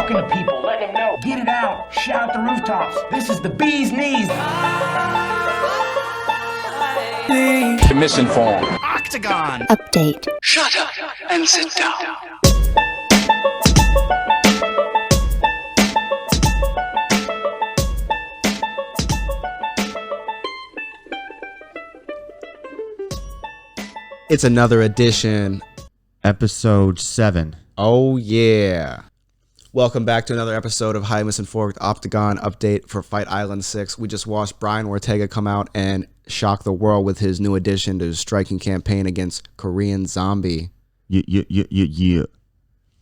talking to people. Let them know. Get it out. Shout the rooftops. This is the bee's knees. Misinformed. Octagon. Update. Shut up and sit down. It's another edition. Episode 7. Oh, yeah. Welcome back to another episode of Highly Misinformed Octagon update for Fight Island 6. We just watched Brian Ortega come out and shock the world with his new addition to his striking campaign against Korean Zombie. Yeah.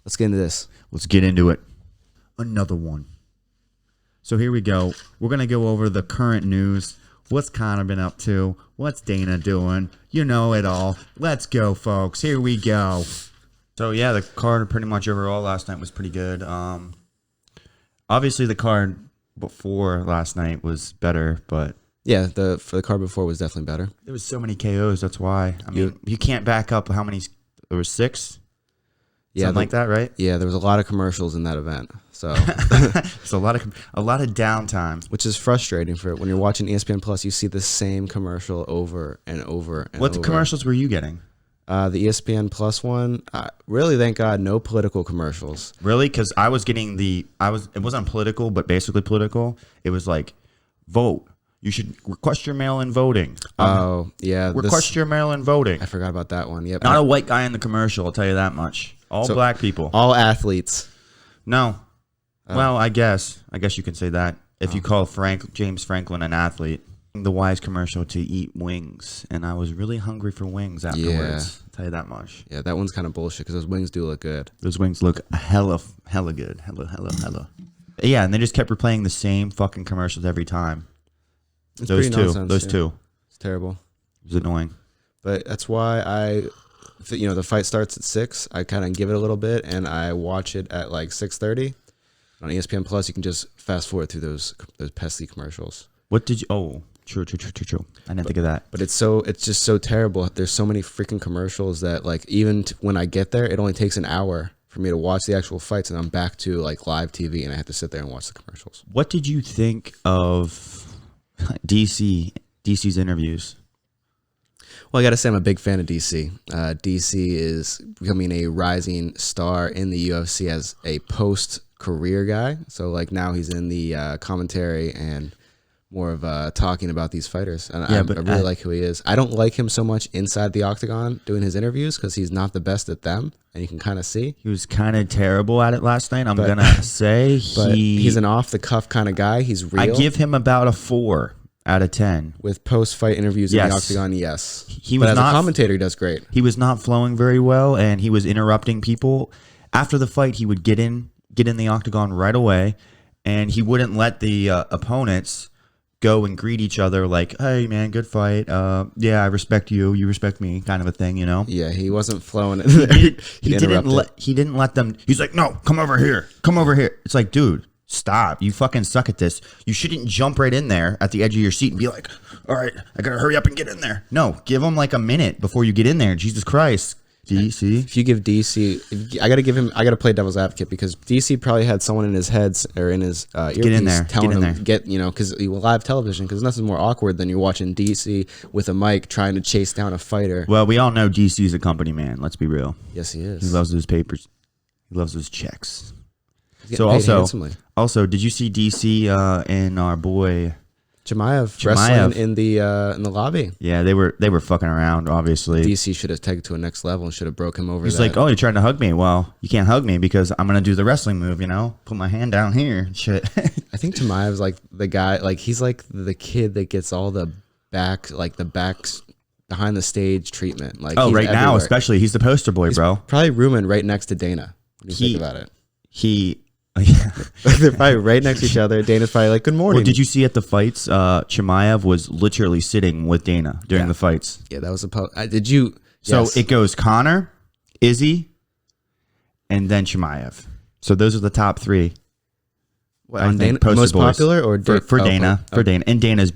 Let's get into this. Let's get into it. Another one. So here we go. We're going to go over the current news. What's Connor been up to? What's Dana doing? You know it all. Let's go, folks. Here we go. So, yeah, the card pretty much overall last night was pretty good. Obviously, the card before last night was better, but... Yeah, for the card before was definitely better. There was so many KOs, that's why. I mean, you can't back up how many... There was 6? Yeah, something like that, right? Yeah, there was a lot of commercials in that event. So it's a lot of downtime, which is frustrating for when you're watching ESPN Plus. You see the same commercial over and over. And what over. Commercials were you getting? The ESPN Plus one. Really, thank God, no political commercials. Really, because I was getting it wasn't political, but basically political. It was like, vote. You should request your mail-in voting. Oh yeah, request your mail-in voting. I forgot about that one. Yep. Not a white guy in the commercial. I'll tell you that much. All black people. All athletes. No. Well, I guess you can say that if you call James Franklin an athlete. The Wise commercial to eat wings, and I was really hungry for wings afterwards. Yeah. I'll tell you that much. Yeah, that one's kind of bullshit because those wings do look good. Those wings look hella good. Hella. Yeah, and they just kept replaying the same fucking commercials every time. It's those two. nonsense, Those yeah. two. It's terrible. It was annoying. But that's why the fight starts at 6. I kind of give it a little bit, and I watch it at like 6:30 on ESPN Plus. You can just fast forward through those pesky commercials. What did you? Oh, true. I didn't think of that. But it's just so terrible. There's so many freaking commercials that like even when I get there, it only takes an hour for me to watch the actual fights, and I'm back to like live TV, and I have to sit there and watch the commercials. What did you think of DC's interviews? Well, I got to say I'm a big fan of DC. DC is becoming a rising star in the UFC as a post-career guy. So like now he's in the commentary and more of talking about these fighters. And I really like who he is. I don't like him so much inside the octagon doing his interviews because he's not the best at them, and you can kind of see. He was kind of terrible at it last night. I'm going to say he's an off-the-cuff kind of guy. He's real. I give him about a 4 out of 10. With post-fight interviews in the octagon, yes. But as a commentator, he does great. He was not flowing very well, and he was interrupting people. After the fight, he would get in the octagon right away, and he wouldn't let the opponents go and greet each other like, hey, man, good fight. Yeah, I respect you. You respect me, kind of a thing, you know? Yeah, he wasn't flowing in there. He didn't let them. He's like, no, come over here. Come over here. It's like, dude. Stop. You fucking suck at this. You shouldn't jump right in there at the edge of your seat and be like, all right, I gotta hurry up and get in there. No, give him like a minute before you get in there. Jesus Christ. DC. If you give DC, I gotta play devil's advocate because DC probably had someone in his heads or in his earpiece get in there. telling him, because live television, because nothing's more awkward than you're watching DC with a mic trying to chase down a fighter. Well, we all know DC's a company man. Let's be real. Yes, he is. He loves those papers. He loves those checks. So also, did you see DC and our boy Chimaev wrestling in the lobby? Yeah, they were fucking around. Obviously, DC should have taken it to a next level and should have broke him over. He's like, "Oh, you're trying to hug me? Well, you can't hug me because I'm gonna do the wrestling move. You know, put my hand down here. Shit." I think Chimaev's like the guy. Like he's like the kid that gets all the backs behind the stage treatment. Like right everywhere. Now, especially he's the poster boy, bro. Probably rooming right next to Dana. When you think about it, they're probably right next to each other. Dana's probably like, good morning. Well, did you see at the fights, Chimaev was literally sitting with Dana during the fights. Yeah, that was did you? So yes. It goes Connor, Izzy, and then Chimaev. So those are the top 3. What, on Dana, most popular or for Dana, for Dana, and Dana's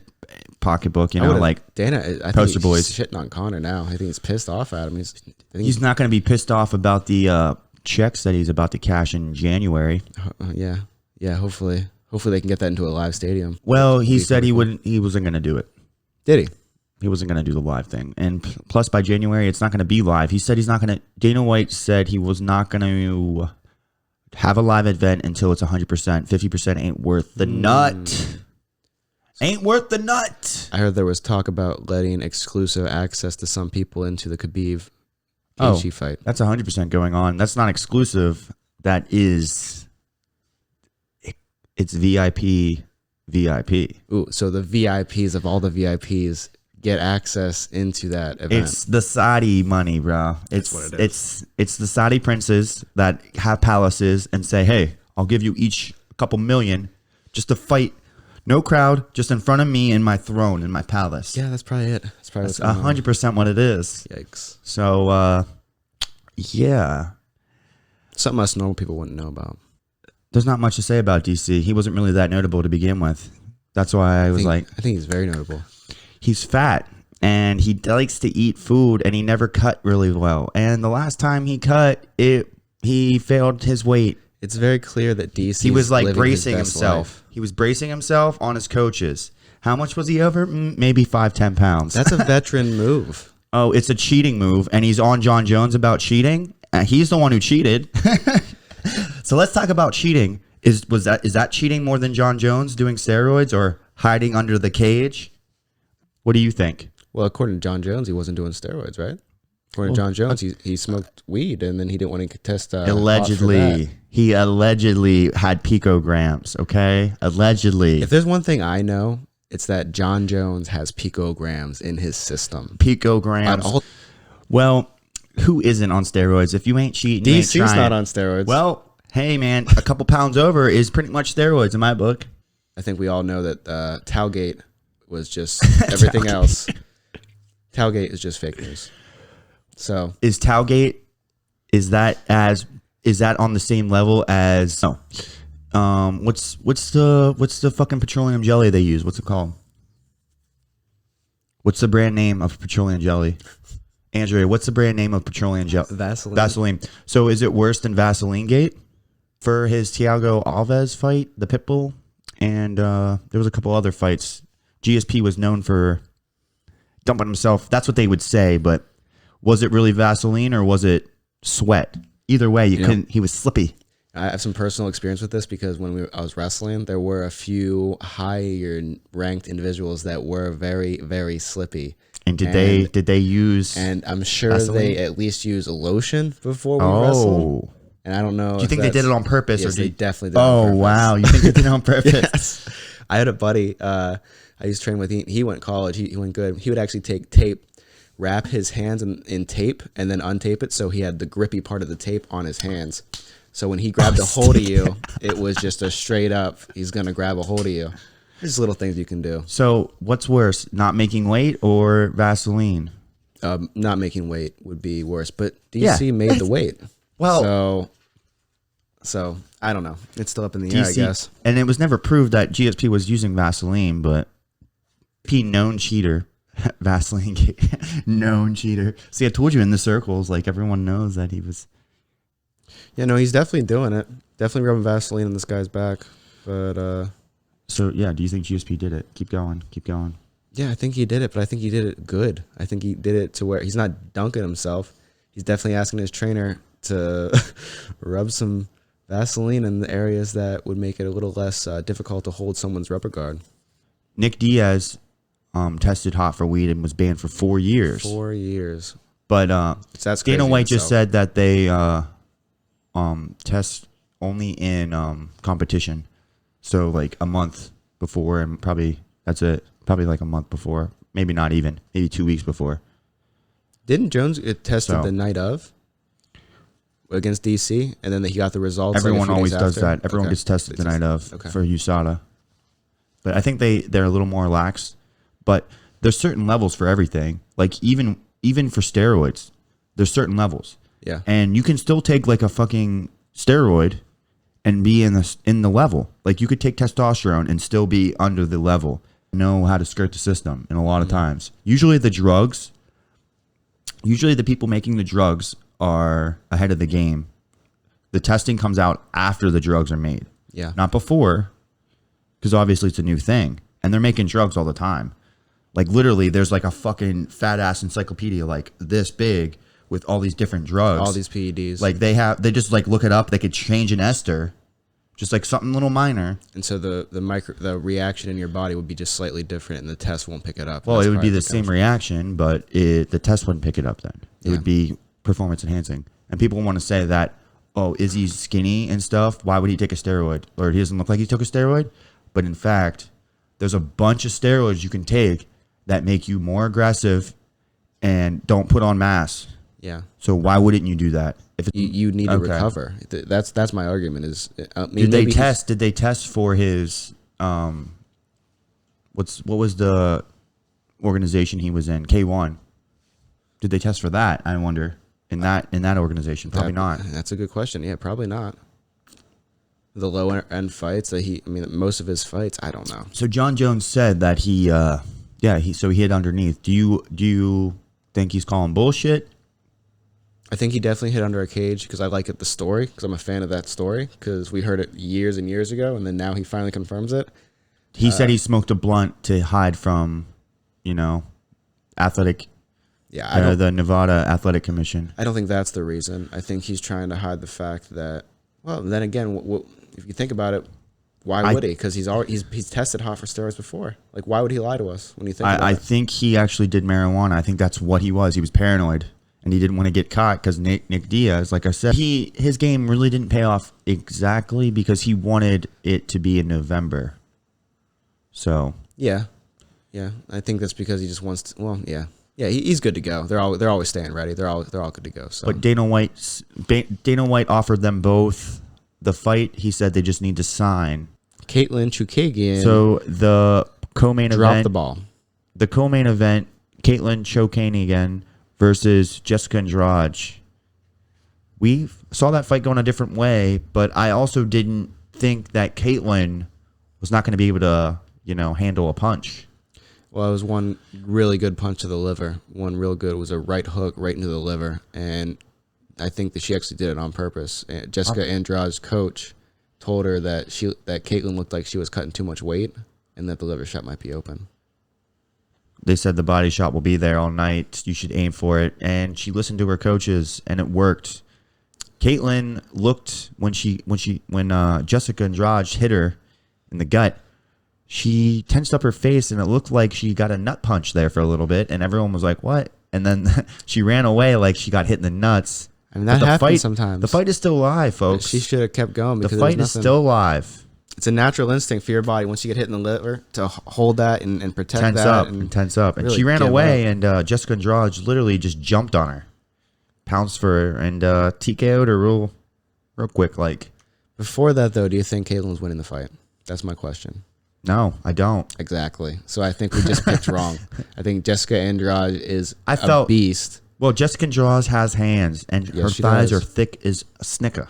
pocketbook, you know, like Dana. I poster think boys he's shitting on Connor now. I think he's pissed off at him. He's not going to be pissed off about the checks that he's about to cash in January. Yeah. Hopefully they can get that into a live stadium. Well, he said he wasn't going to do it. Did he? He wasn't going to do the live thing. And plus, by January, it's not going to be live. He said he's not going to. Dana White said he was not going to have a live event until it's 100%. 50% ain't worth the nut. Ain't worth the nut. I heard there was talk about letting exclusive access to some people into the Khabib Gaichi fight. That's 100% going on. That's not exclusive. That is, it's VIP. Ooh, so the VIPs of all the VIPs get access into that event. It's the Saudi money, bro. It's what it is. It's the Saudi princes that have palaces and say, hey, I'll give you each a couple million just to fight. No crowd, just in front of me in my throne in my palace. Yeah, that's probably it. That's probably 100% what it is. Yikes. So, yeah. Something us normal people wouldn't know about. There's not much to say about DC. He wasn't really that notable to begin with. That's why I think he's very notable. He's fat and he likes to eat food and he never cut really well. And the last time he cut, he failed his weight. It's very clear that DC. He was like bracing himself. He was bracing himself on his coaches. How much was he over? Maybe 5-10 pounds. That's a veteran move. Oh, it's a cheating move, and he's on John Jones about cheating. He's the one who cheated. So let's talk about cheating. Is that cheating more than John Jones doing steroids or hiding under the cage? What do you think? Well, according to John Jones, he wasn't doing steroids, right? According to John Jones, he smoked weed and then he didn't want to test. Allegedly, he allegedly had picograms. Okay, allegedly. If there's one thing I know, it's that John Jones has picograms in his system. Picograms. Well, who isn't on steroids? If you ain't cheating, DC's not on steroids. Well, hey man, a couple pounds over is pretty much steroids in my book. I think we all know that Tailgate was just everything else. Tailgate is just fake news. So is Tailgate, is that on the same level as what's the fucking petroleum jelly they use? What's it called? What's the brand name of petroleum jelly? Andrea, what's the brand name of petroleum jelly? Vaseline. So is it worse than Vaseline Gate for his Thiago Alves fight, the Pitbull? And there was a couple other fights. GSP was known for dumping himself. That's what they would say, but was it really Vaseline or was it sweat? Either way, he was slippy. I have some personal experience with this because when I was wrestling, there were a few higher ranked individuals that were very, very slippy. And did they use? And I'm sure Vaseline? they at least used a lotion before we wrestled. And I don't know. Do you think they did it on purpose? Yes, or they definitely did it on purpose. Oh, wow. You think they did it on purpose? Yes. I had a buddy I used to train with. He went to college. He went good. He would actually take tape, wrap his hands in tape, and then untape it so he had the grippy part of the tape on his hands. So when he grabbed a hold of you, it was just a straight up, he's going to grab a hold of you. There's little things you can do. So what's worse, not making weight or Vaseline? Not making weight would be worse, but DC made the weight. Well, so I don't know. It's still up in the air, I guess. And it was never proved that GSP was using Vaseline, but known cheater. Vaseline known cheater. See, I told you in the circles, like everyone knows that he was. Yeah, no, he's definitely doing it. Definitely rubbing Vaseline on this guy's back. But so yeah, do you think GSP did it? Keep going. Yeah, I think he did it, but I think he did it good. I think he did it to where he's not dunking himself. He's definitely asking his trainer to rub some Vaseline in the areas that would make it a little less difficult to hold someone's rubber guard. Nick Diaz tested hot for weed and was banned for 4 years. 4 years. But so that's Dana White just said that they test only in competition. So like a month before, and probably that's it. Probably like a month before, maybe not even, maybe 2 weeks before. Didn't Jones get tested the night of against DC, and then he got the results? Everyone always does that. Everyone gets tested the night of for USADA. But I think they're a little more lax. But there's certain levels for everything. Like even for steroids, there's certain levels. Yeah. And you can still take like a fucking steroid and be in the level. Like you could take testosterone and still be under the level. Know how to skirt the system. And a lot of times, usually the people making the drugs are ahead of the game The testing comes out after the drugs are made. Yeah. Not before, because obviously it's a new thing. And they're making drugs all the time. Like literally, there's like a fucking fat ass encyclopedia like this big with all these different drugs. All these PEDs. Like they just like look it up. They could change an ester, just like something little minor. And so the reaction in your body would be just slightly different, and the test won't pick it up. Well, it would be the same reaction, but the test wouldn't pick it up then. It would be performance enhancing. And people want to say that, oh, is he skinny and stuff? Why would he take a steroid? Or he doesn't look like he took a steroid? But in fact, there's a bunch of steroids you can take that make you more aggressive and don't put on mass. Yeah. So why wouldn't you do that? If you need to recover. That's my argument. Is did they test? Did they test for his what was the organization he was in? K1. Did they test for that? I wonder in that organization. Probably not. That's a good question. Yeah, probably not. The low end fights that most of his fights, I don't know. So John Jones said that he hit underneath. Do you think he's calling bullshit? I think he definitely hit under a cage because I like the story, because I'm a fan of that story, because we heard it years and years ago, and then now he finally confirms it. He said he smoked a blunt to hide from, athletic. Yeah, the Nevada Athletic Commission. I don't think that's the reason. I think he's trying to hide the fact that. Well, then again, if you think about it, why would he? Because he's tested hot for steroids before. Like, why would he lie to us when you think about it? I think he actually did marijuana. I think that's what he was. He was paranoid, and he didn't want to get caught because Nick Diaz, like I said, his game really didn't pay off exactly because he wanted it to be in November. So yeah, I think that's because he just wants to. Well, yeah, he's good to go. They're always staying ready. They're all good to go. So. But Dana White offered them both the fight. He said they just need to sign. Caitlin Chukagian. So the co-main event dropped the ball. The co-main event, Caitlin Chukagian versus Jessica Andrade. We saw that fight going a different way, but I also didn't think that Caitlin was not going to be able to, handle a punch. Well, it was one really good punch to the liver. One real good was a right hook right into the liver, and I think that she actually did it on purpose. Jessica Andrade's coach told her that Caitlin looked like she was cutting too much weight, and that the liver shot might be open. They said the body shot will be there all night. You should aim for it, and she listened to her coaches, and it worked. Caitlin looked when Jessica Andrade hit her in the gut. She tensed up her face, and it looked like she got a nut punch there for a little bit, and everyone was like, what? And then she ran away like she got hit in the nuts. I mean, that happens sometimes. The fight is still live, folks. She should have kept going. Because the fight is still live. It's a natural instinct for your body once you get hit in the liver to hold that and protect tense that. Tense up. And really she ran away, and Jessica Andrade literally just jumped on her, pounced for her, and TKO'd her real quick. Like before that, though, do you think Caitlin was winning the fight? That's my question. No, I don't. Exactly. So I think we just picked wrong. I think Jessica Andrade is a beast. Well, Jessica Andrade has hands, and her thighs are thick as a snicker.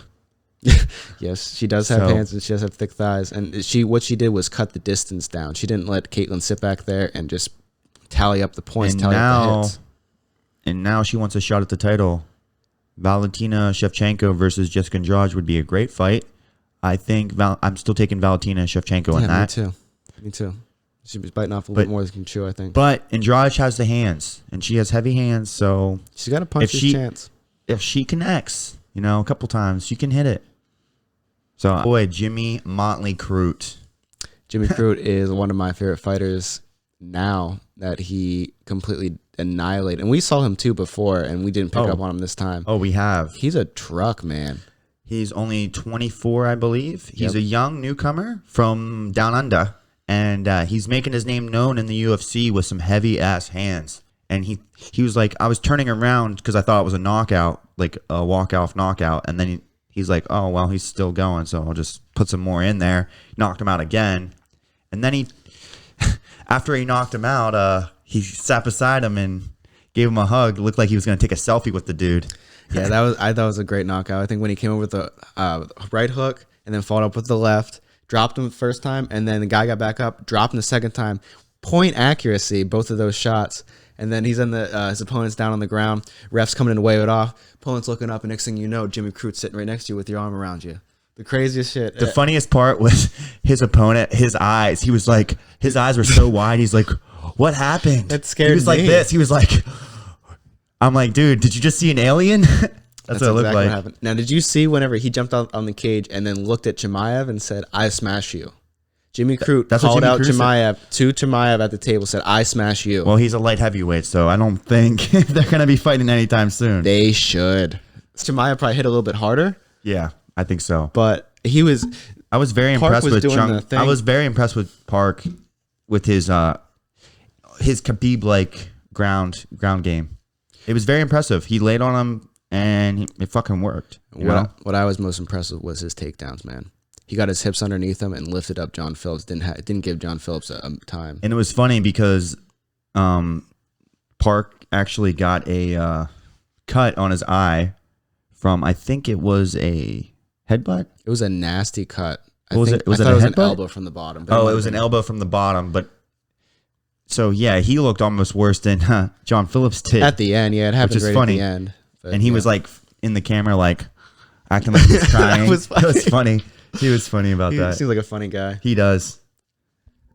Yes, she does have hands, and she does have thick thighs. And what she did was cut the distance down. She didn't let Caitlin sit back there and just tally up the points, tally up the hits. And now she wants a shot at the title. Valentina Shevchenko versus Jessica Andrade would be a great fight. I think I'm still taking Valentina Shevchenko on that. Me too. She was biting off a little bit more than can chew, I think. But Andrade has the hands, and she has heavy hands, so she's got a puncher's chance. If she connects, a couple times, she can hit it. So, boy, Jimmy Motley Crute. Jimmy Crute is one of my favorite fighters now that he completely annihilated. And we saw him too before, and we didn't pick up on him this time. Oh, we have. He's a truck, man. He's only 24, I believe. He's a young newcomer from down under. And he's making his name known in the UFC with some heavy-ass hands. And he was like, I was turning around because I thought it was a knockout, like a walk-off knockout. And then he's like, oh, well, he's still going, so I'll just put some more in there. Knocked him out again. And then after he knocked him out, he sat beside him and gave him a hug. It looked like he was going to take a selfie with the dude. Yeah, I thought it was a great knockout. I think when he came over with the right hook and then followed up with the left, dropped him the first time, and then the guy got back up, dropped him the second time. Point accuracy, both of those shots. And then he's in the his opponent's down on the ground. Ref's coming in to wave it off. Opponent's looking up, and next thing you know, Jimmy Crute's sitting right next to you with your arm around you. The craziest shit. The funniest part was his opponent, his eyes. He was like, his eyes were so wide. He's like, what happened? That scared me. He was like me. this. He was like, I'm like, dude, did you just see an alien? That's what it looked exactly like. what happened. Now, did you see whenever he jumped on the cage and then looked at Chimaev and said, I smash you? Jimmy Crute That's what called Jimmy out Crute Chimaev at the table, said, I smash you. Well, he's a light heavyweight, so I don't think they're going to be fighting anytime soon. They should. Chimaev probably hit a little bit harder. Yeah, I think so. But he was... I was very Park impressed was with doing Chung. the thing. I was very impressed with Park with his Khabib like ground game. It was very impressive. He laid on him and it fucking worked. What I was most impressed with was his takedowns, man. He got his hips underneath him and lifted up John Phillips. Didn't give John Phillips a time. And it was funny because Park actually got a cut on his eye from, I think it was a headbutt. It was a nasty cut. Was it it a was an headbutt? elbow from the bottom. Oh, it was an elbow from the bottom. But so yeah, he looked almost worse than John Phillips did at the end. Yeah, it happened is right funny. at the end. But, And he was like in the camera, like acting like he was crying. was It was funny. He was funny about He that. seems like a funny guy. He does.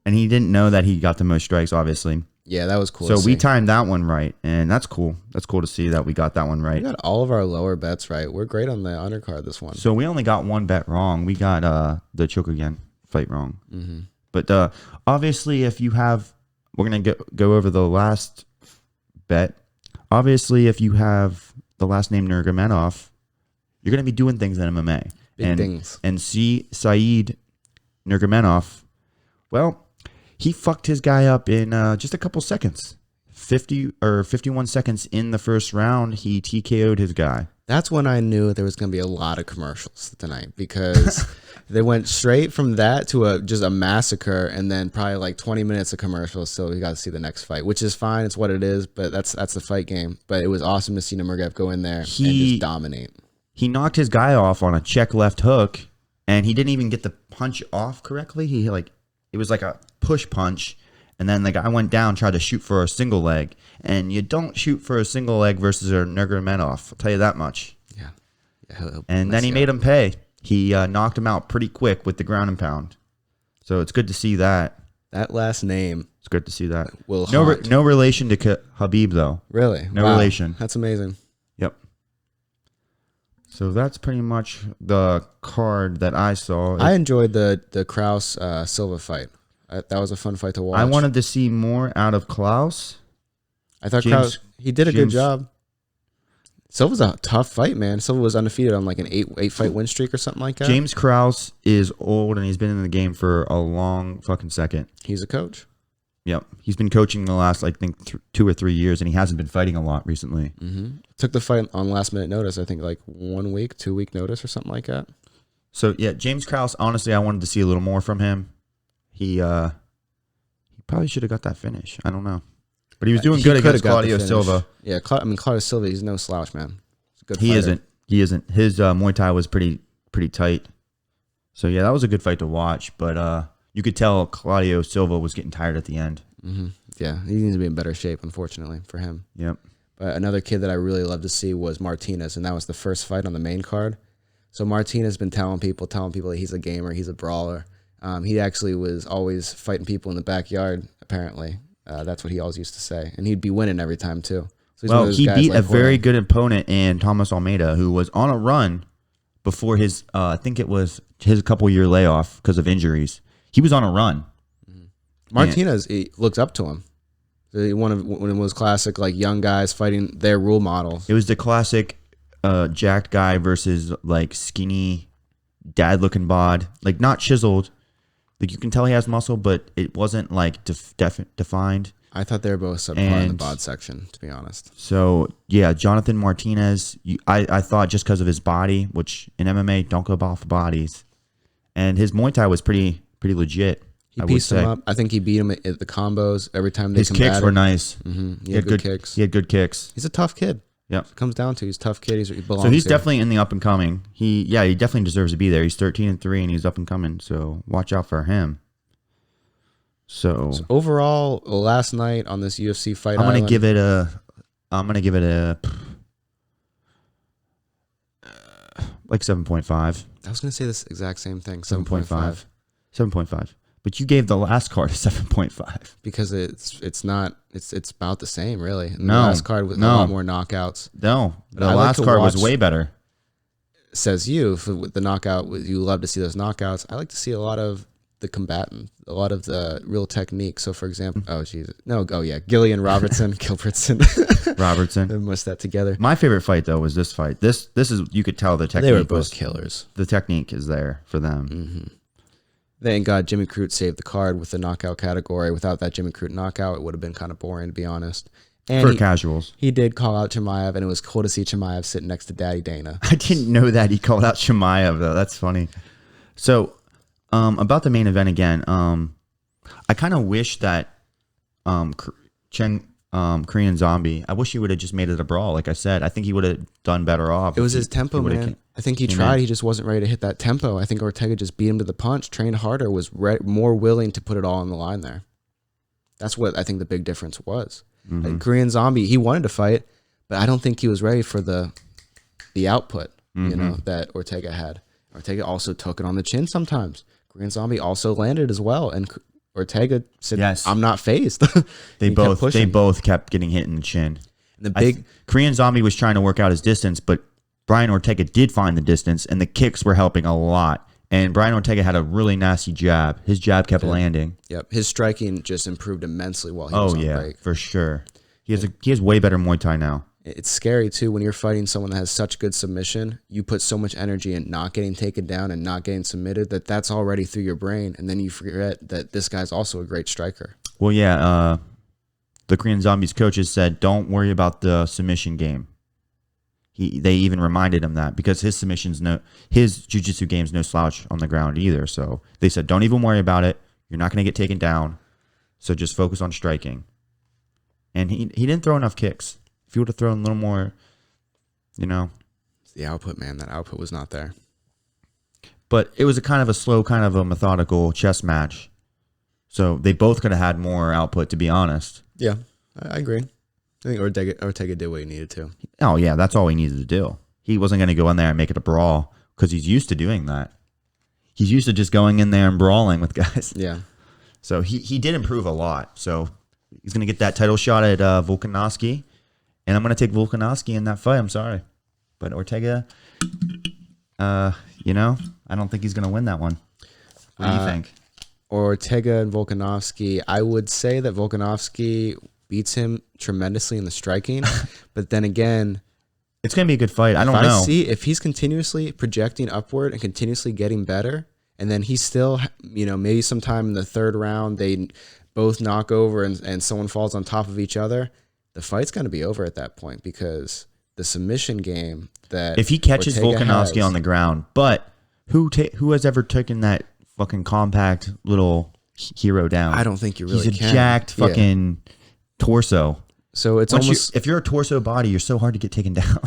And he didn't know that he got the most strikes, obviously. Yeah, that was cool. So to we see. timed that one right, and that's cool. That's cool to see that we got that one right. We got all of our lower bets right. We're great on the undercard this one. So we only got one bet wrong. We got the choke again fight wrong. Mm-hmm. But obviously, if you have, we're gonna go over the last bet. Obviously, if you have the last name Nerikamenov, you're gonna be doing things in MMA. Big things. And see Saeed Nerikamenov, well, he fucked his guy up in just a couple seconds. 51 seconds in the first round, he TKO'd his guy. That's when I knew there was going to be a lot of commercials tonight because they went straight from that to just a massacre and then probably like 20 minutes of commercials. So we got to see the next fight, which is fine. It's what it is, but that's the fight game. But it was awesome to see Nurmagomedov go in there and just dominate. He knocked his guy off on a check left hook, and he didn't even get the punch off correctly. It was like a push punch, and then the guy went down, tried to shoot for a single leg, and you don't shoot for a single leg versus a Nerikamenov. I'll tell you that much. Yeah. And then he made him pay. He knocked him out pretty quick with the ground and pound. So it's good to see that. That last name. It's good to see that. Haunt. No relation to Habib, though. Really? No relation. That's amazing. Yep. So that's pretty much the card that I saw. I enjoyed the Kraus Silva fight. That was a fun fight to watch. I wanted to see more out of Klaus. I thought Kraus, he did a good job. Silva's a tough fight, man. Silva was undefeated on like an eight fight win streak or something like that. James Krause is old, and he's been in the game for a long fucking second. He's a coach. Yep. He's been coaching the last, I think, 2 or 3 years, and he hasn't been fighting a lot recently. Mm-hmm. Took the fight on last minute notice. I think like 1 week, 2 week notice or something like that. So, yeah, James Krause, honestly, I wanted to see a little more from him. He probably should have got that finish. I don't know. But he was doing good against Claudio Silva. Yeah, Claudio Silva, he's no slouch, man. He's a good fighter. He isn't. His Muay Thai was pretty tight. So, yeah, that was a good fight to watch. But you could tell Claudio Silva was getting tired at the end. Mm-hmm. Yeah, he needs to be in better shape, unfortunately, for him. Yep. But another kid that I really love to see was Martinez, and that was the first fight on the main card. So Martinez has been telling people that he's a gamer, he's a brawler. He actually was always fighting people in the backyard, apparently. That's what he always used to say. And he'd be winning every time, too. So well, he beat a very good opponent in Thomas Almeida, who was on a run before his, I think it was his couple-year layoff because of injuries. He was on a run. Martinez, he looked up to him. One of those classic like young guys fighting their role models. It was the classic jacked guy versus like skinny dad-looking bod, like not chiseled. Like you can tell he has muscle, but it wasn't like defined. I thought they were both subpar in the bod section, to be honest. So yeah, Jonathan Martinez. I thought just because of his body, which in MMA don't go off bodies, and his Muay Thai was pretty legit. He pieced him up. I think he beat him at the combos every time they combated. His kicks were nice. Mm-hmm. He had good kicks. He had good kicks. He's a tough kid. Yeah, it comes down to he's a tough kid. He belongs. So he's here. definitely in the up and coming. He definitely deserves to be there. He's 13-3 and he's up and coming. So watch out for him. So overall, last night on this UFC fight, I'm gonna give it a like 7.5. I was gonna say this exact same thing, 7.5, 7.5. But you gave the last card a 7.5 because it's about the same, really. And No, the last card with a lot more knockouts. No, But the I like last to card was watch- way better. Says you, with the knockout, you love to see those knockouts. I like to see a lot of the combatant, a lot of the real technique. So, for example, Gillian Robertson, Gilbertson, Robertson. they mushed that together. My favorite fight though was this fight. This is, you could tell the technique. They were both was, killers. the technique is there for them. Mm-hmm. Thank God Jimmy Crute saved the card with the knockout category. Without that Jimmy Crute knockout, it would have been kind of boring, to be honest. And For casuals. He did call out Chimaev, and it was cool to see Chimaev sitting next to Daddy Dana. I didn't know that he called out Chimaev though. That's funny. So, about the main event again, I kind of wish that Korean Zombie, I wish he would have just made it a brawl. Like I said, I think he would have done better off. It was his tempo, man. I think he tried. He just wasn't ready to hit that tempo. I think Ortega just beat him to the punch, trained harder, was more willing to put it all on the line there. That's what I think the big difference was. Mm-hmm. Like Korean Zombie, he wanted to fight, but I don't think he was ready for the output, that Ortega had. Ortega also took it on the chin sometimes. Korean Zombie also landed as well, and Ortega said, Yes. "I'm not phased." They both kept getting hit in the chin. And the Korean Zombie was trying to work out his distance, but Brian Ortega did find the distance, and the kicks were helping a lot. And Brian Ortega had a really nasty jab. His jab kept landing. Yep, his striking just improved immensely while he was on break. For sure. He has way better Muay Thai now. It's scary too when you're fighting someone that has such good submission. You put so much energy in not getting taken down and not getting submitted that's already through your brain, and then you forget that this guy's also a great striker. Well, yeah. The Korean Zombies coaches said, "Don't worry about the submission game." They even reminded him that because his jiu-jitsu game's no slouch on the ground either. So they said, "Don't even worry about it. You're not going to get taken down. So just focus on striking." And he didn't throw enough kicks. If he would have thrown a little more, It's the output, man. That output was not there. But it was a kind of a slow, kind of a methodical chess match. So they both could have had more output, to be honest. Yeah, I agree. I think Ortega did what he needed to. Oh, yeah, that's all he needed to do. He wasn't going to go in there and make it a brawl because he's used to doing that. He's used to just going in there and brawling with guys. Yeah. So he did improve a lot. So he's going to get that title shot at Volkanovsky. And I'm going to take Volkanovsky in that fight. I'm sorry. But Ortega, I don't think he's going to win that one. What do you think? Ortega and Volkanovsky, I would say that Volkanovsky beats him tremendously in the striking. But then again, it's going to be a good fight. I don't know. If he's continuously projecting upward and continuously getting better, and then he's still, maybe sometime in the third round, they both knock over and someone falls on top of each other, the fight's going to be over at that point because the submission game that if he catches Ortega Volkanovsky has, on the ground, but who has ever taken that fucking compact little hero down? I don't think you really He's a can. jacked fucking torso. So it's almost if you're a torso body, you're so hard to get taken down.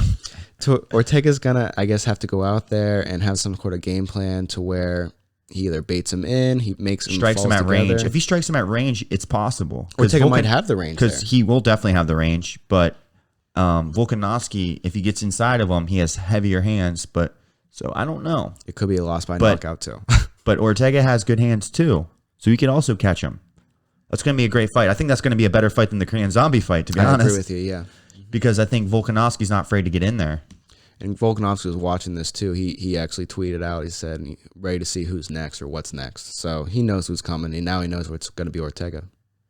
Ortega's gonna, I guess, have to go out there and have some sort of game plan to where he either baits him in, he makes him strikes him at together. range. If he strikes him at range, it's possible. Ortega might have the range because there. he will definitely have the range. But Volkanovsky, if he gets inside of him, he has heavier hands. But so I don't know. It could be a loss by knockout too. But Ortega has good hands too, so he could also catch him. That's going to be a great fight. I think that's going to be a better fight than the Korean Zombie fight, to be honest. I agree with you, yeah. Because I think Volkanovski's not afraid to get in there. And Volkanovsky was watching this too. He actually tweeted out, he said, ready to see who's next or what's next. So he knows who's coming, and now he knows what's going to be Ortega.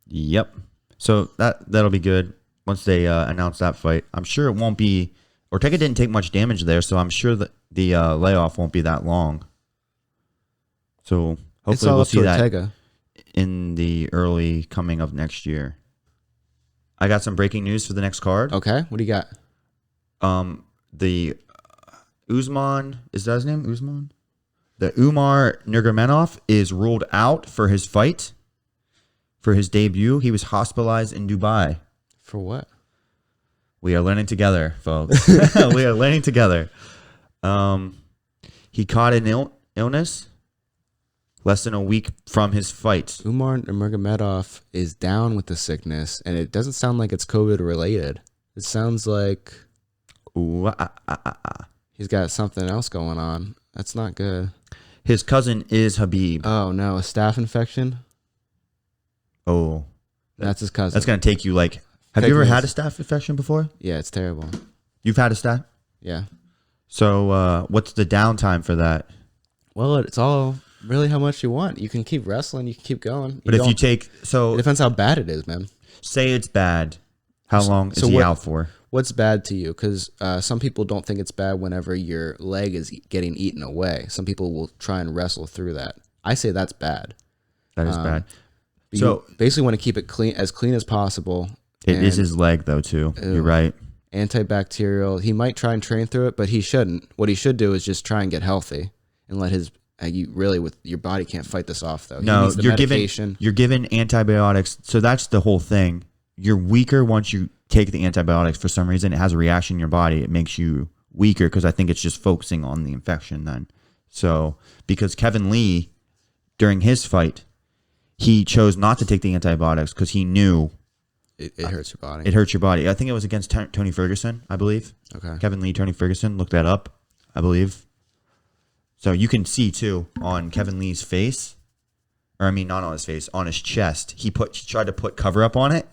Yep. So that'll be good once they announce that fight. I'm sure it won't be... Ortega didn't take much damage there, so I'm sure that the layoff won't be that long. So hopefully we'll see that in the early coming of next year. I got some breaking news for the next card. Okay, what do you got? The Usman, is that his name? Usman? The Umar Nerikamenov is ruled out for his fight, for his debut. He was hospitalized in Dubai. For what? We are learning together, folks. We are learning together. He caught an illness. less than a week from his fight. Umar Nurmagomedov is down with the sickness, and it doesn't sound like it's COVID related. It sounds like he's got something else going on. That's not good. His cousin is Habib. Oh no, a staph infection. Oh, that's his cousin. That's gonna take you like. Have you ever had a staph infection before? Yeah, it's terrible. You've had a staph? Yeah. So what's the downtime for that? Well, it's all really how much you want. You can keep wrestling. You can keep going. But if you take it depends how bad it is, man. Say it's bad. How long is he out for? What's bad to you? Because some people don't think it's bad whenever your leg is getting eaten away. Some people will try and wrestle through that. I say that's bad. That is bad. So you basically want to keep it clean as possible. It is his leg though too. You're right. Antibacterial. He might try and train through it, but he shouldn't. What he should do is just try and get healthy and let his your body can't fight this off though. No, you're given antibiotics. So that's the whole thing. You're weaker once you take the antibiotics. For some reason, it has a reaction in your body. It makes you weaker because I think it's just focusing on the infection then. So because Kevin Lee, during his fight, he chose not to take the antibiotics because he knew it hurts your body. It hurts your body. I think it was against Tony Ferguson, I believe. Okay. Kevin Lee, Tony Ferguson. Look that up, I believe. So you can see too on Kevin Lee's face, or I mean not on his face, on his chest. He tried to put cover up on it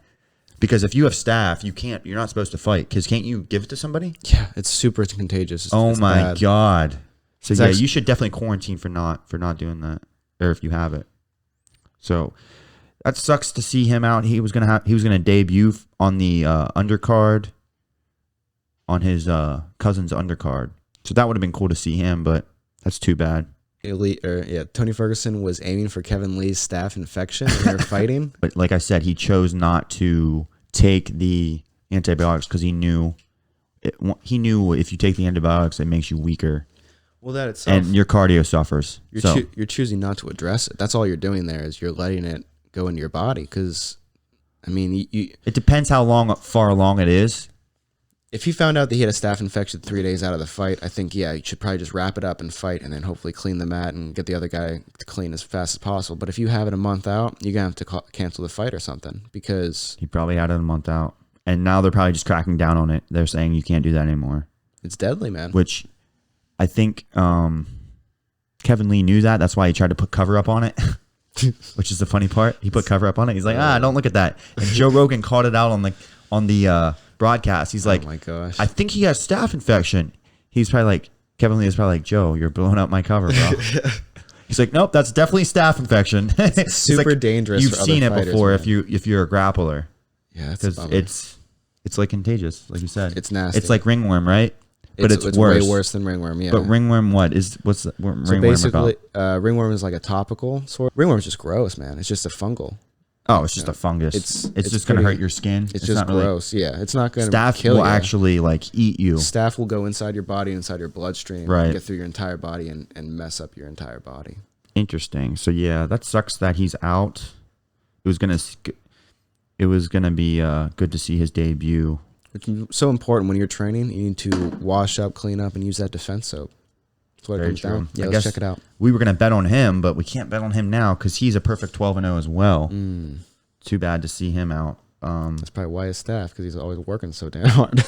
because if you have staph, you're not supposed to fight because can't you give it to somebody? Yeah, it's super contagious. It's my bad. God. So it's yeah, you should definitely quarantine for not doing that, or if you have it. So that sucks to see him out. He was gonna debut on the undercard, on his cousin's undercard. So that would have been cool to see him, but that's too bad. Tony Ferguson was aiming for Kevin Lee's staph infection when they were fighting. But like I said, he chose not to take the antibiotics because he knew if you take the antibiotics, it makes you weaker. Well, that itself, and your cardio suffers. You're choosing not to address it. That's all you're doing there is you're letting it go into your body. Because, I mean, it depends how far along it is. If you found out that he had a staph infection 3 days out of the fight, I think, you should probably just wrap it up and fight and then hopefully clean the mat and get the other guy to clean as fast as possible. But if you have it a month out, you're going to have to cancel the fight or something because... He probably had it a month out. And now they're probably just cracking down on it. They're saying you can't do that anymore. It's deadly, man. Which I think Kevin Lee knew that. That's why he tried to put cover up on it. Which is the funny part. He put cover up on it. He's like, don't look at that. And Joe Rogan called it out on the broadcast. He's like, oh my gosh, I think he has staph infection. He's probably like, Kevin Lee is probably like, Joe, you're blowing up my cover, bro. He's like, nope, that's definitely staph infection. It's super dangerous. You've seen it before, man. if you're a grappler. Yeah, because it's like contagious, like you said. It's nasty. It's like ringworm, right? But it's worse. Way worse than ringworm. Yeah. But ringworm, what's ringworm about? Ringworm is like a topical sort. Ringworm is just gross, man. It's just a fungal. Oh, it's just a fungus. It's just going to hurt your skin. It's just gross. Yeah, it's not going to staph kill you. Will actually eat you. Staph will go inside your body, inside your bloodstream, right. Get through your entire body and mess up your entire body. Interesting. So yeah, that sucks that he's out. It was gonna be good to see his debut. It's so important when you're training. You need to wash up, clean up, and use that defense soap. That's what it comes down. Yeah, let's check it out. We were going to bet on him, but we can't bet on him now because he's a perfect 12-0 as well. Too bad to see him out. That's probably why his staff, because he's always working so damn hard.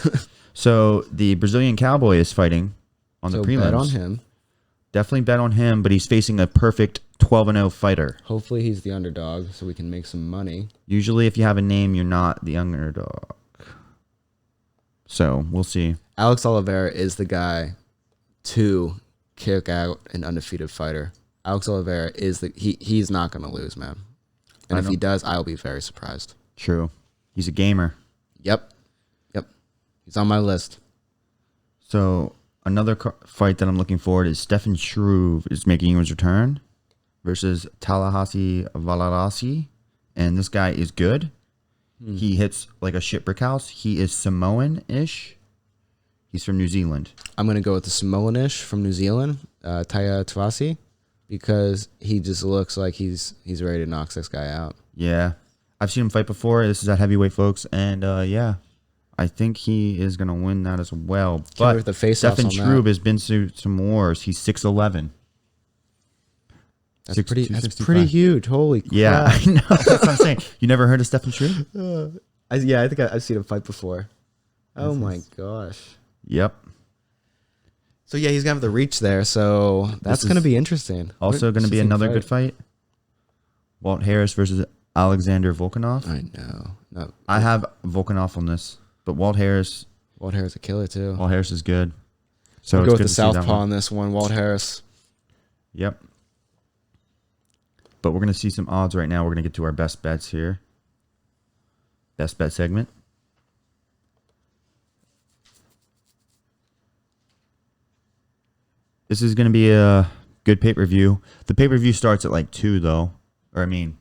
So the Brazilian Cowboy is fighting on the prelims. Bet on him. Definitely bet on him, but he's facing a perfect 12-0 fighter. Hopefully he's the underdog so we can make some money. Usually if you have a name, you're not the underdog. So we'll see. Alex Oliveira is the guy to kick out an undefeated fighter. Alex Oliveira is he's not going to lose, man. And if he does, I'll be very surprised. True. He's a gamer. Yep. He's on my list. So another fight that I'm looking forward is Stefan Struve is making his return versus Tallahassee Valarasi. And this guy is good. He hits like a shit brick house. He is Samoan-ish. He's from New Zealand. I'm going to go with the Samoan-ish from New Zealand, Tai Tuivasa, because he just looks like he's ready to knock this guy out. Yeah. I've seen him fight before. This is at heavyweight, folks. And, yeah, I think he is going to win that as well. But Stefan Struve has been through some wars. He's 6'11". That's pretty. That's 265. pretty huge. Holy crap! Yeah, I know. That's what I'm saying. You never heard of Stephen Struve? I think I've seen him fight before. Oh my gosh. Yep. So yeah, he's gonna have the reach there. So that's gonna be interesting. Also going to be another good fight. Walt Harris versus Alexander Volkanov. I know. No, I have Volkanov on this, but Walt Harris is a killer too. Walt Harris is good. So I'll it's go with good the to see that southpaw one. on this one. Walt Harris. Yep. But we're going to see some odds right now. We're going to get to our best bets here. Best bet segment. This is going to be a good pay-per-view. The pay-per-view starts at like 2 though. Or I mean,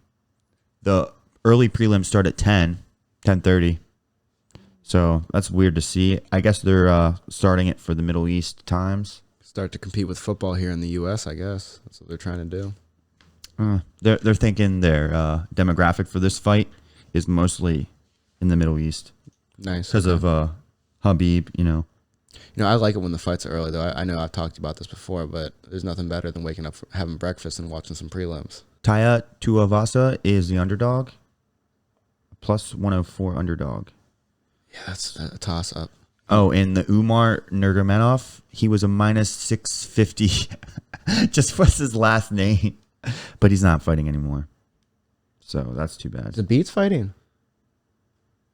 the early prelims start at 10:30. So that's weird to see. I guess they're starting it for the Middle East times. Start to compete with football here in the U.S. I guess that's what they're trying to do. They're thinking their demographic for this fight is mostly in the Middle East. Nice. Because of Habib, You know, I like it when the fights are early, though. I know I've talked about this before, but there's nothing better than waking up, having breakfast, and watching some prelims. Tai Tuivasa is the underdog. Plus 104 underdog. Yeah, that's a toss-up. Oh, and the Umar Nerikamenov, he was a minus 650. Just was his last name. But he's not fighting anymore. So that's too bad. The Beats fighting?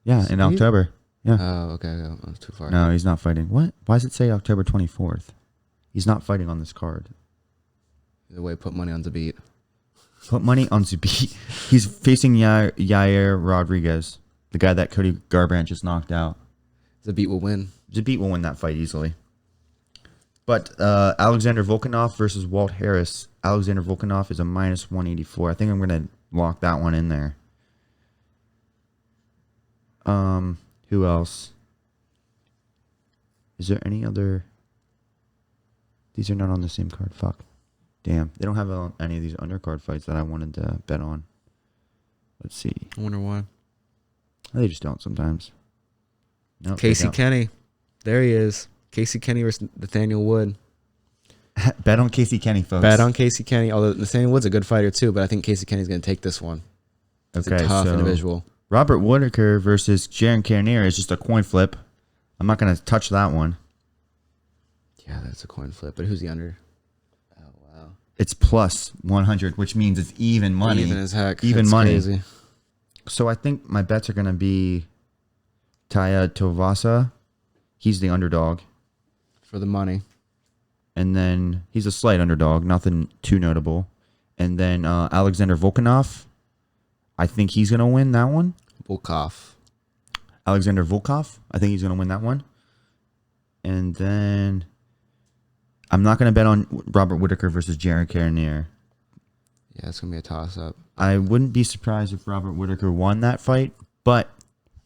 Yeah, in October. Yeah. Oh, okay. That's too far. No, he's not fighting. What? Why does it say October 24th? He's not fighting on this card. Either way, put money on the Beat. Put money on Zabit. He's facing Yair Rodriguez, the guy that Cody Garbrandt just knocked out. The Beat will win. Zabit will win that fight easily. But Alexander Volkanov versus Walt Harris. Alexander Volkanov is a minus 184. I think I'm going to lock that one in there. Who else? Is there any other? These are not on the same card. Fuck. Damn. They don't have any of these undercard fights that I wanted to bet on. Let's see. I wonder why. They just don't sometimes. Nope, Casey Kenney. There he is. Casey Kenney versus Nathaniel Wood. Bet on Casey Kenney, folks. Bet on Casey Kenney. Although Nathaniel Wood's a good fighter too, but I think Casey Kenney's going to take this one. He's a tough individual. Robert Whittaker versus Jaron Cannonier is just a coin flip. I'm not going to touch that one. Yeah, that's a coin flip. But who's the under? Oh, wow. It's plus 100, which means it's even money. Even as heck. Even That's money. Crazy. So I think my bets are going to be Tai Tuivasa. He's the underdog. For the money. And then he's a slight underdog, nothing too notable. And then Alexander Volkanov. I think he's going to win that one. Volkov. Alexander Volkov. I think he's going to win that one. And then I'm not going to bet on Robert Whittaker versus Jaron Cannonier. Yeah, it's going to be a toss-up. I wouldn't be surprised if Robert Whittaker won that fight, but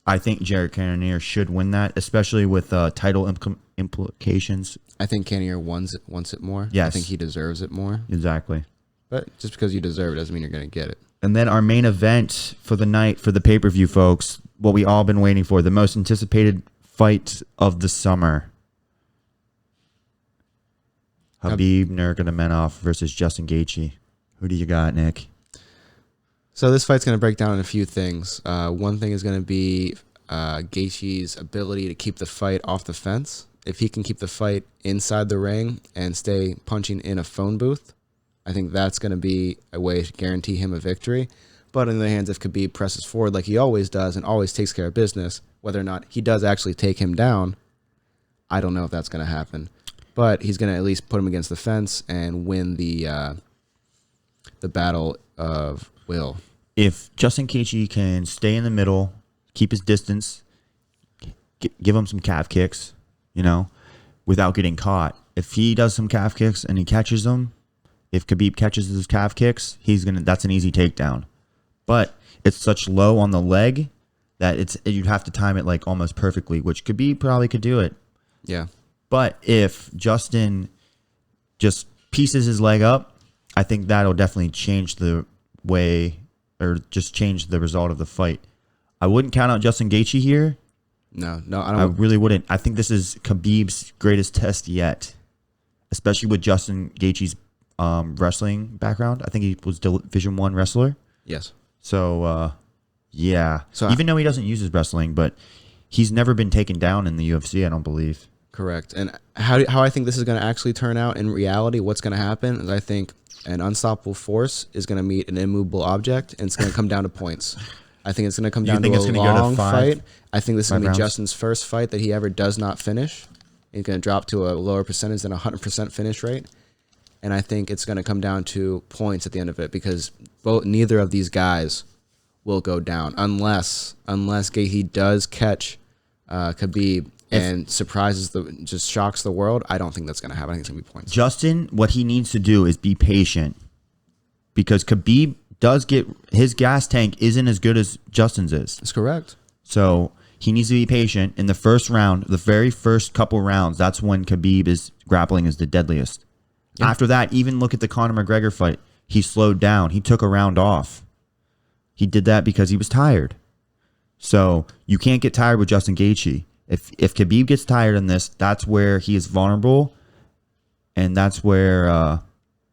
I think Jaron Cannonier should win that, especially with title implications. I think Cannonier wants it more. Yes. I think he deserves it more. Exactly. But just because you deserve it doesn't mean you're going to get it. And then our main event for the night, for the pay-per-view, folks, what we all been waiting for, the most anticipated fight of the summer. Habib Nerikamenov versus Justin Gaichi. Who do you got, Nick? So this fight's going to break down in a few things. One thing is going to be Gaichi's ability to keep the fight off the fence. If he can keep the fight inside the ring and stay punching in a phone booth, I think that's going to be a way to guarantee him a victory. But on the other hand, if Khabib presses forward like he always does and always takes care of business, whether or not he does actually take him down, I don't know if that's going to happen. But he's going to at least put him against the fence and win the battle of will. If Justin Gaethje can stay in the middle, keep his distance, give him some calf kicks, without getting caught. If he does some calf kicks and he catches them, if Khabib catches his calf kicks, that's an easy takedown. But it's such low on the leg that you'd have to time it like almost perfectly, which Khabib probably could do it. Yeah. But if Justin just pieces his leg up, I think that'll definitely change the way, or just change the result of the fight. I wouldn't count out Justin Gaethje here. No, I really wouldn't. I think this is Khabib's greatest test yet, especially with Justin Gaethje's wrestling background. I think he was Division 1 wrestler. Yes. So, yeah. So even though he doesn't use his wrestling, but he's never been taken down in the UFC, I don't believe. Correct. And how I think this is going to actually turn out in reality, what's going to happen is I think an unstoppable force is going to meet an immovable object, and it's going to come down to points. I think it's going to come down to a long fight. I think this is going to be Justin's first fight that he ever does not finish. He's going to drop to a lower percentage than 100% finish rate. And I think it's going to come down to points at the end of it because neither of these guys will go down unless Gaethje does catch Khabib and just shocks the world. I don't think that's going to happen. I think it's going to be points. Justin, what he needs to do is be patient because Khabib does get his gas tank isn't as good as Justin's is. That's correct. So he needs to be patient. In the first round, the very first couple rounds, that's when Khabib is grappling is the deadliest. Yeah. After that, even look at the Conor McGregor fight. He slowed down. He took a round off. He did that because he was tired. So you can't get tired with Justin Gaethje. If Khabib gets tired in this, that's where he is vulnerable, and that's where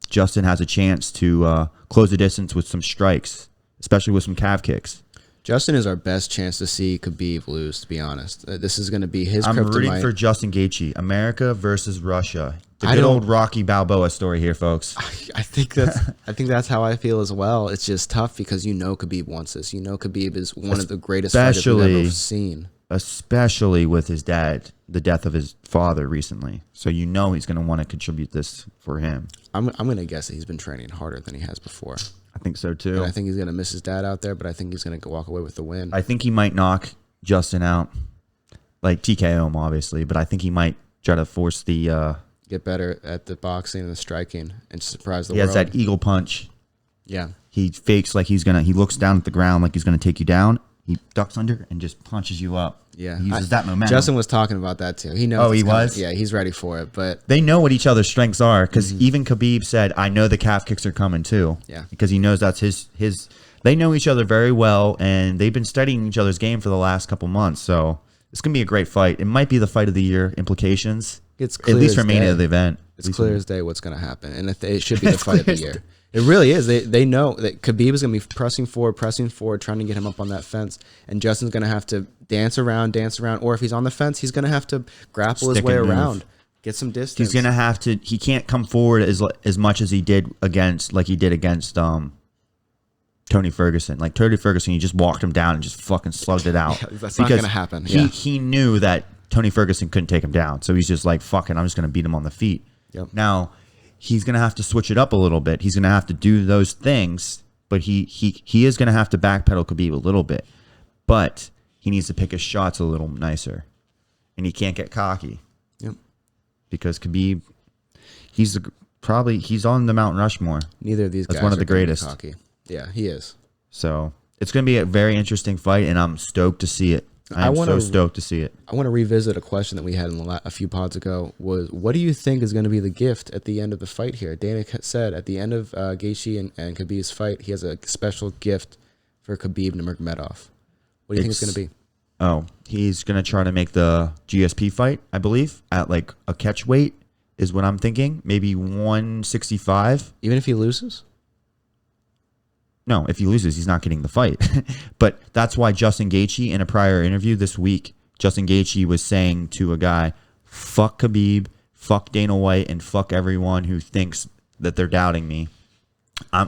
Justin has a chance to close the distance with some strikes, especially with some calf kicks. Justin is our best chance to see Khabib lose, to be honest. This is going to be his kryptonite. I'm rooting for Justin Gaethje. America versus Russia. The good old Rocky Balboa story here, folks. I think that's how I feel as well. It's just tough because Khabib wants this. Khabib is one of the greatest fighters we've ever seen. Especially with his dad, the death of his father recently. So he's going to want to contribute this for him. I'm going to guess that he's been training harder than he has before. I think so too. And I think he's going to miss his dad out there, but I think he's going to walk away with the win. I think he might knock Justin out, like TKO him, obviously, but I think he might try to force the... get better at the boxing and the striking and surprise the world. He has that eagle punch. Yeah. He fakes like he looks down at the ground like he's going to take you down. He ducks under and just punches you up. Yeah. He uses that momentum. Justin was talking about that too. He knows. Oh, he was? Yeah, he's ready for it. But they know what each other's strengths are because even Khabib said, I know the calf kicks are coming too. Yeah. Because he knows that's his. They know each other very well, and they've been studying each other's game for the last couple months. So it's going to be a great fight. It might be the fight of the year implications. It's clear at least for Mania of the event. It's clear as day what's going to happen. And it should be the fight of the year. It really is. They know that Khabib is going to be pressing forward, trying to get him up on that fence. And Justin's going to have to dance around. Or if he's on the fence, he's going to have to grapple his way around, get some distance. He's going to have to. He can't come forward as much as he did against Tony Ferguson. Like Tony Ferguson, he just walked him down and just fucking slugged it out. Yeah, that's not going to happen. He knew that Tony Ferguson couldn't take him down. So he's just like, fuck it, I'm just going to beat him on the feet. Yep. Now, he's going to have to switch it up a little bit. He's going to have to do those things, but he is going to have to backpedal Khabib a little bit. But he needs to pick his shots a little nicer. And he can't get cocky. Yep. Because Khabib, he's on the Mount Rushmore. Neither of these guys one of the greatest. Cocky. Yeah, he is. So it's going to be a very interesting fight, and I'm stoked to see it. I'm so stoked to see it. I want to revisit a question that we had a few pods ago. Was what do you think is going to be the gift at the end of the fight here? Dana said at the end of Gaethje and Khabib's fight, he has a special gift for Khabib Nurmagomedov. What do you think it's going to be? Oh, he's going to try to make the GSP fight, I believe, at like a catch weight is what I'm thinking. Maybe 165. Even if he loses? No, if he loses, he's not getting the fight. But that's why Justin Gaethje, in a prior interview this week, Justin Gaethje was saying to a guy, fuck Khabib, fuck Dana White, and fuck everyone who thinks that they're doubting me.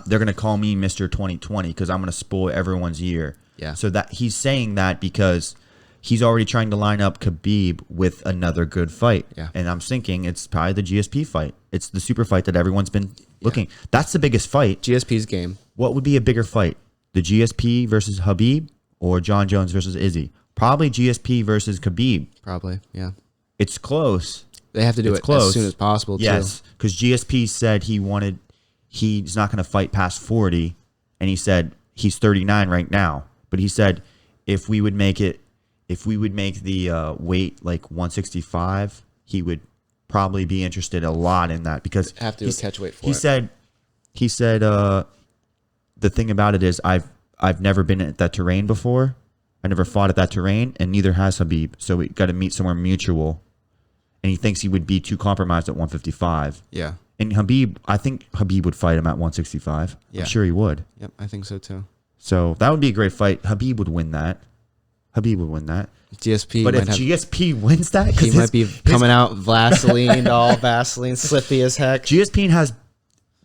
They're going to call me Mr. 2020 because I'm going to spoil everyone's year. Yeah. So that he's saying that because he's already trying to line up Khabib with another good fight. Yeah. And I'm thinking it's probably the GSP fight. It's the super fight that everyone's been looking. That's the biggest fight. GSP's game. What would be a bigger fight? The GSP versus Habib or John Jones versus Izzy? Probably GSP versus Khabib. Probably, yeah. It's close. They have to do it as soon as possible, yes, because GSP said he's not going to fight past 40, and he said he's 39 right now. But he said if we would make the weight like 165, he would probably be interested a lot in that because have to catch weight for it. He said the thing about it is I've never been at that terrain before. I never fought at that terrain, and neither has Habib. So we got to meet somewhere mutual. And he thinks he would be too compromised at 155. Yeah. And Habib, I think Habib would fight him at 165. Yeah. I'm sure he would. Yep, I think so too. So that would be a great fight. Habib would win that. GSP, But if GSP wins that, he might be coming out Vaseline, all Vaseline, slippy as heck. GSP has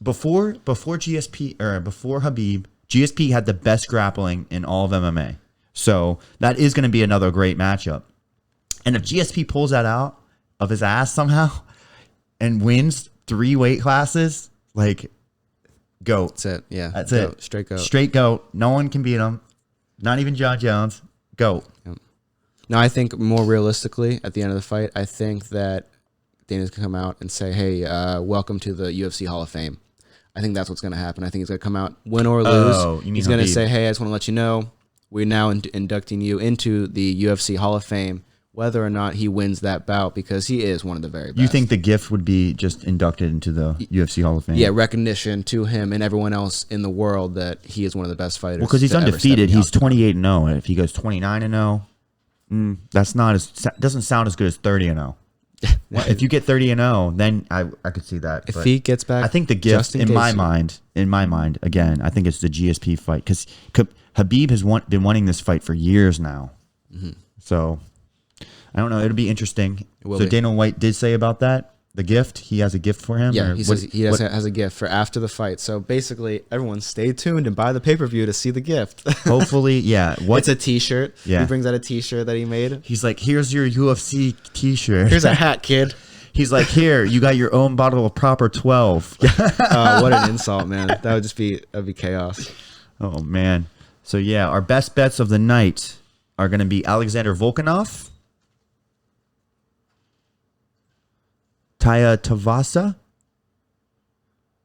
before GSP or before Habib, GSP had the best grappling in all of MMA. So that is going to be another great matchup. And if GSP pulls that out of his ass somehow and wins 3 weight classes, like, GOAT. That's it. Yeah. That's goat. it. Straight GOAT. Straight GOAT. No one can beat him. Not even John Jones. GOAT. Yep. Now, I think more realistically, at the end of the fight, I think that Dana's going to come out and say, hey, welcome to the UFC Hall of Fame. I think that's what's going to happen. I think he's going to come out, win or lose. He's going to say, hey, I just want to let you know, we're now inducting you into the UFC Hall of Fame, whether or not he wins that bout, because he is one of the very best. You think the gift would be just inducted into the UFC Hall of Fame? Yeah, recognition to him and everyone else in the world that he is one of the best fighters. Well, because he's undefeated. He's 28-0. If he goes 29-0, that's not as doesn't sound as good as 30-0. If you get 30-0, then I could see that. If he gets back, I think the gift in my mind, again, I think it's the GSP fight, because Habib has been wanting this fight for years now. Mm-hmm. So I don't know. It'll be interesting. So Dana White did say about that, the gift. He has a gift for him. Yeah, he says he has a gift for after the fight. So basically, everyone stay tuned and buy the pay-per-view to see the gift. Hopefully, yeah. It's a T-shirt. Yeah. He brings out a T-shirt that he made. He's like, here's your UFC T-shirt. Here's a hat, kid. He's like, here, you got your own bottle of Proper 12. What an insult, man. That'd be chaos. Oh, man. So, yeah, our best bets of the night are going to be Alexander Volkanov, Tai Tuivasa,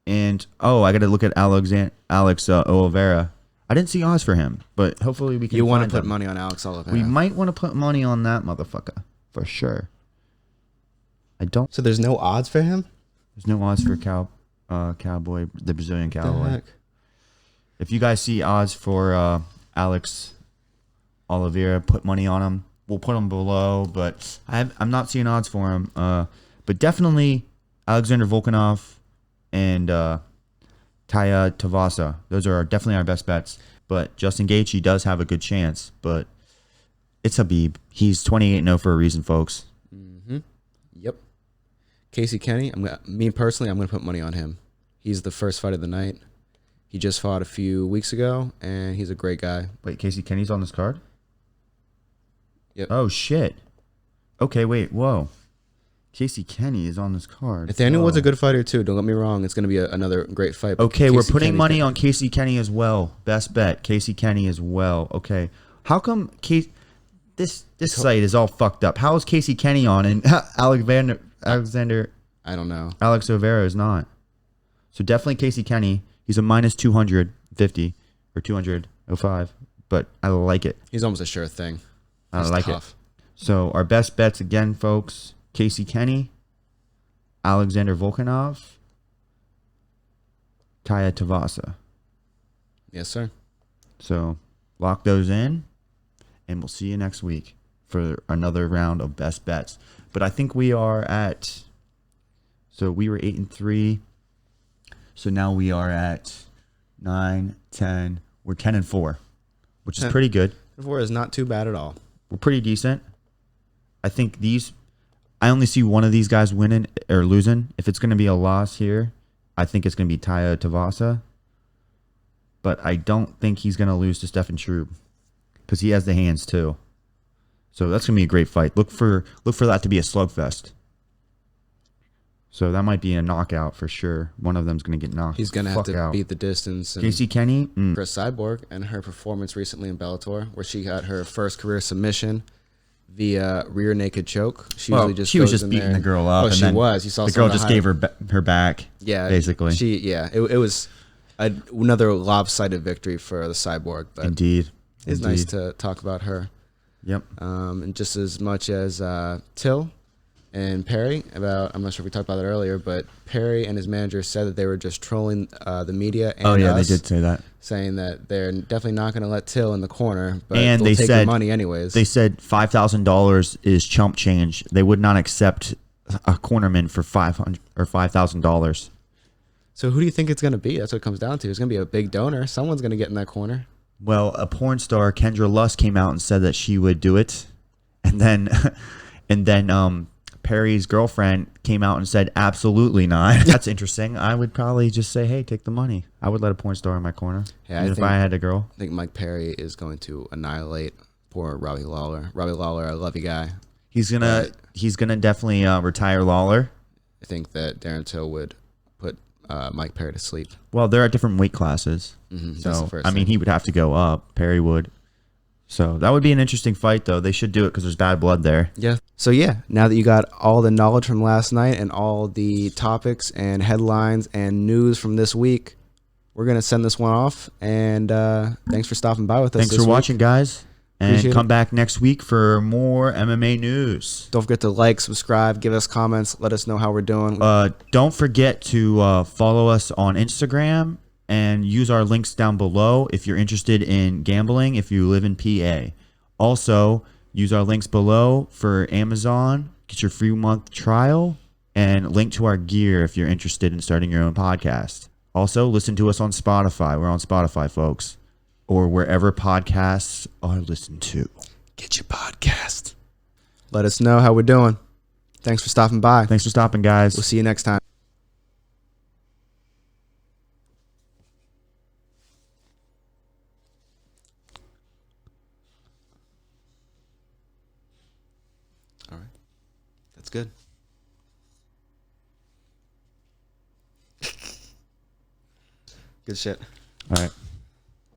and I got to look at Alex Oliveira. I didn't see odds for him, but hopefully we can. You want to put money on Alex Oliveira? We might want to put money on that motherfucker for sure. I don't. So there's no odds for him. There's no odds for Cowboy, the Brazilian Cowboy. Heck? If you guys see odds for Alex Oliveira, put money on him. We'll put him below, but I'm not seeing odds for him. But definitely Alexander Volkanov and Tai Tuivasa. Those are definitely our best bets. But Justin Gaethje does have a good chance. But it's Habib. He's 28-0 for a reason, folks. Mm-hmm. Yep. Casey Kenney, me personally, I'm going to put money on him. He's the first fight of the night. He just fought a few weeks ago, and he's a great guy. Wait, Casey Kenney's on this card? Yep. Oh, shit. Okay, wait, whoa. Casey Kenney is on this card. Nathaniel Wood's a good fighter, too. Don't get me wrong. It's going to be another great fight. Okay, we're putting money on Casey Kenney as well. Best bet, Casey Kenney as well. Okay. How come this site is all fucked up? How is Casey Kenney on and Alexander I don't know. Alex Oliveira is not. So definitely Casey Kenney. He's a minus 250 or 205, but I like it. He's almost a sure thing. I like it. So our best bets again, folks: Casey Kenney, Alexander Volkanov, Tai Tuivasa. Yes, sir. So lock those in, and we'll see you next week for another round of best bets. But I think we are at. So we were 8-3. So now we are at 9, 10. We're 10-4, which is pretty good. 4 is not too bad at all. We're pretty decent. I think I only see one of these guys winning or losing. If it's going to be a loss here, I think it's going to be Tai Tuivasa. But I don't think he's going to lose to Stefan Struve because he has the hands too. So that's going to be a great fight. Look for that to be a slugfest. So that might be a knockout for sure. One of them's going to get knocked. He's going to have to beat the distance. And Casey Kenney? Chris Cyborg and her performance recently in Bellator, where she got her first career submission via rear naked choke. She was just beating the girl up. Oh, she was. You saw the girl just gave her back. Yeah, basically. It was another lopsided victory for the Cyborg. But Indeed. It's nice to talk about her. Yep. And just as much as Till and Perry, I'm not sure if we talked about that earlier, but Perry and his manager said that they were just trolling the media and us, they did say that. Saying that they're definitely not going to let Till in the corner, but and they'll take their money anyways. They said $5,000 is chump change. They would not accept a cornerman for $500 or $5,000. So who do you think it's going to be? That's what it comes down to. It's going to be a big donor. Someone's going to get in that corner. Well, a porn star, Kendra Lust, came out and said that she would do it, and then Perry's girlfriend came out and said absolutely not. That's interesting. I would probably just say, hey, take the money. I would let a porn star in my corner. Yeah, if I had a girl. I think Mike Perry is going to annihilate poor Robbie Lawler. Robbie Lawler, I love you, guy. He's gonna definitely retire Lawler. I think that Darren Till would put Mike Perry to sleep. Well, they're at different weight classes, so I mean, he would have to go up. Perry would. So that would be an interesting fight, though. They should do it because there's bad blood there. Yeah. So yeah, now that you got all the knowledge from last night and all the topics and headlines and news from this week, we're gonna send this one off. And thanks for stopping by with us. Thanks for watching, guys. And Appreciate come back next week for more MMA news. Don't forget to like, subscribe, give us comments, let us know how we're doing. Don't forget to follow us on Instagram and use our links down below if you're interested in gambling if you live in PA. Also, use our links below for Amazon, get your free month trial, and link to our gear if you're interested in starting your own podcast. Also, listen to us on Spotify. We're on Spotify, folks. Or wherever podcasts are listened to. Get your podcast. Let us know how we're doing. Thanks for stopping by. Thanks for stopping, guys. We'll see you next time. All right. That's good. Good shit. All right.